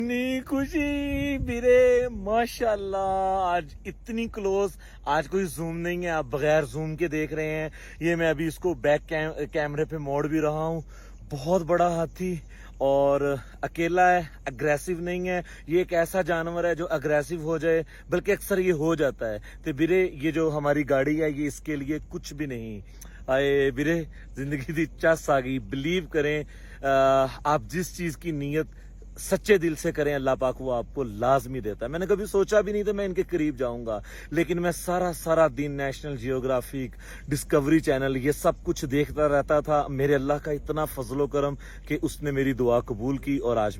इतनी खुशी वीरे माशाल्लाह, आज इतनी क्लोज। आज कोई जूम नहीं है, आप बगैर जूम के देख रहे हैं। ये मैं अभी इसको बैक कैमरे पे मोड़ भी रहा हूँ। बहुत बड़ा हाथी और अकेला है, अग्रेसिव नहीं है। ये एक ऐसा जानवर है जो अग्रेसिव हो जाए, बल्कि अक्सर ये हो जाता है। तो वीरे ये जो हमारी गाड़ी है ये इसके लिए कुछ भी नहीं। आए वीरे, जिंदगी दी चस आ गई। बिलीव करें, आप जिस चीज की नीयत सच्चे दिल से करें, अल्लाह पाक वो आपको लाजमी देता है। मैंने कभी सोचा भी नहीं था मैं इनके करीब जाऊंगा, लेकिन मैं सारा दिन नेशनल जियोग्राफिक, डिस्कवरी चैनल, ये सब कुछ देखता रहता था। मेरे अल्लाह का इतना फजलो करम कि उसने मेरी दुआ कबूल की और आज मैं